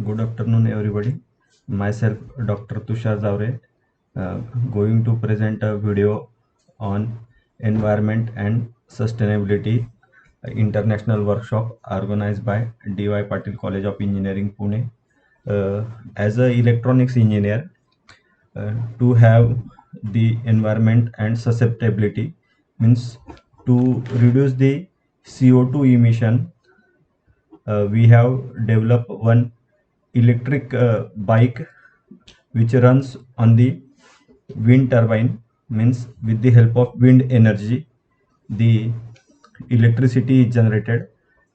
Good afternoon, everybody. Myself, Dr. Tushar Zavre, going to present a video on environment and sustainability international workshop organized by D.Y. Patil College of Engineering, Pune. As an electronics engineer, to have the environment and susceptibility means to reduce the CO2 emission. We have developed one electric bike which runs on the wind turbine, means with the help of wind energy the electricity is generated,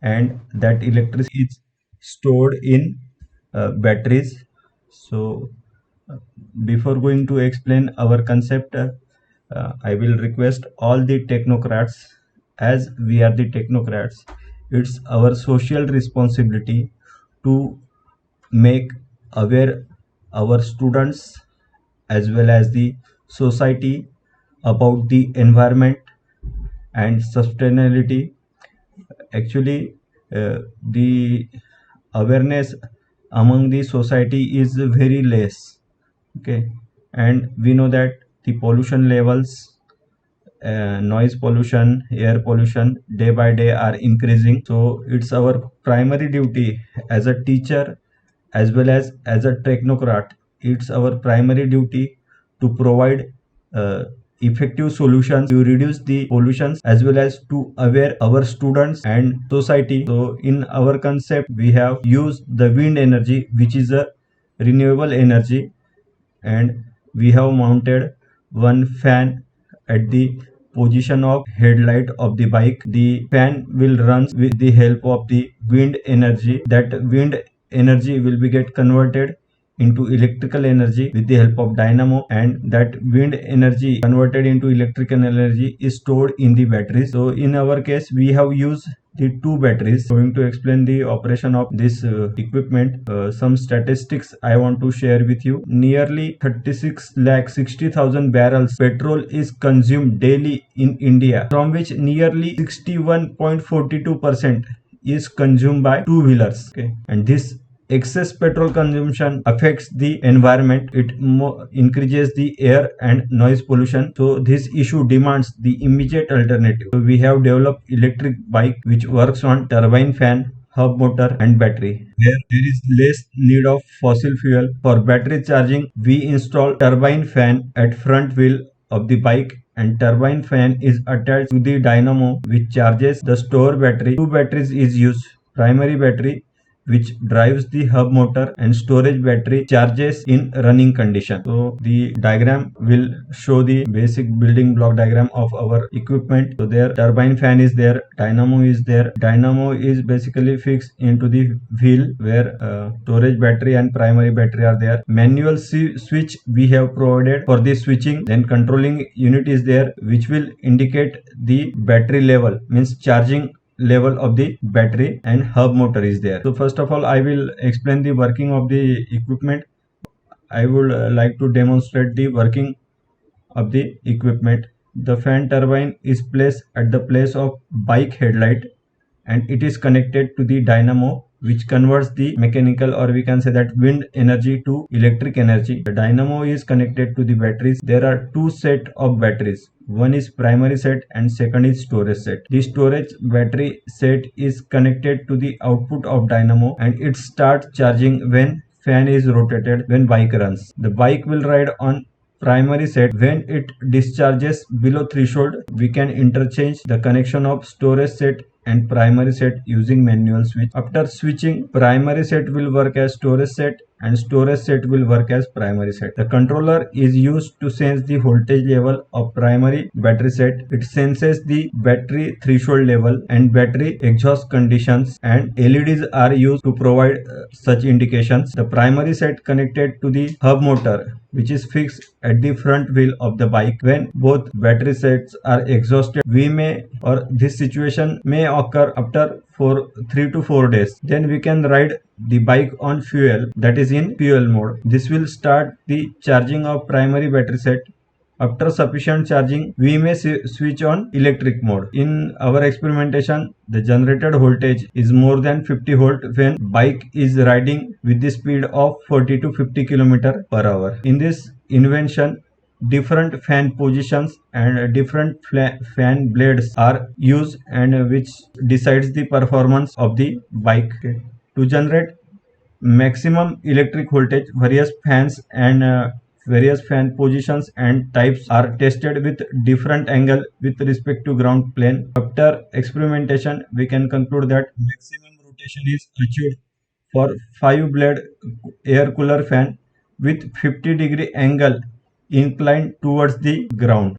and that electricity is stored in batteries. So before going to explain our concept, I will request all the technocrats, as we are the technocrats, it's our social responsibility to make aware our students as well as the society about the environment and sustainability. Actually, the awareness among the society is very less. Okay, and we know that the pollution levels, noise pollution, air pollution, day by day are increasing. So it's our primary duty as a teacher as well as a technocrat. It's our primary duty to provide uh, effective solutions to reduce the pollutions as well as to aware our students and society. So in our concept we have used the wind energy, which is a renewable energy, and we have mounted one fan at the position of headlight of the bike. The fan will run with the help of the wind energy. That wind energy will be get converted into electrical energy with the help of dynamo, and that wind energy converted into electrical energy is stored in the batteries. So in our case we have used the two batteries. Going to explain the operation of this equipment, some statistics I want to share with you. Nearly 36 lakh 60,000 barrels petrol is consumed daily in India, from which nearly 61.42% is consumed by two wheelers. Okay, and this excess petrol consumption affects the environment. It increases the air and noise pollution. So this issue demands the immediate alternative. So we have developed electric bike which works on turbine fan, hub motor and battery. Where there is less need of fossil fuel. For battery charging, we install turbine fan at front wheel of the bike, and turbine fan is attached to the dynamo which charges the store battery. Two batteries is used: primary battery which drives the hub motor, and storage battery charges in running condition. So the diagram will show the basic building block diagram of our equipment. So there turbine fan is there, dynamo is there. Dynamo is basically fixed into the wheel where storage battery and primary battery are there. Manual switch we have provided for the switching. Then controlling unit is there which will indicate the battery level, means charging level of the battery, and hub motor is there. So first of all I will explain the working of the equipment. I would like to demonstrate the working of the equipment. The fan turbine is placed at the place of bike headlight, and it is connected to the dynamo which converts the mechanical, or we can say that wind energy, to electric energy. The dynamo is connected to the batteries. There are two set of batteries. One is primary set and second is storage set. The storage battery set is connected to the output of dynamo, and it starts charging when fan is rotated when bike runs. The bike will ride on primary set. When it discharges below threshold, we can interchange the connection of storage set and primary set using manual switch. After switching, primary set will work as storage set and storage set will work as primary set. The controller is used to sense the voltage level of primary battery set. It senses the battery threshold level and battery exhaust conditions, and LEDs are used to provide such indications. The primary set connected to the hub motor which is fixed at the front wheel of the bike. When both battery sets are exhausted, this situation may occur after 3 to 4 days. Then we can ride the bike on fuel, that is in fuel mode. This will start the charging of primary battery set, After sufficient charging, we may switch on electric mode. In our experimentation, the generated voltage is more than 50 volt when bike is riding with the speed of 40 to 50 km per hour. In this invention, different fan positions and different fan blades are used, and which decides the performance of the bike. To generate maximum electric voltage, various fan positions and types are tested with different angle with respect to ground plane. After experimentation, we can conclude that maximum rotation is achieved for 5 blade air cooler fan with 50-degree angle inclined towards the ground.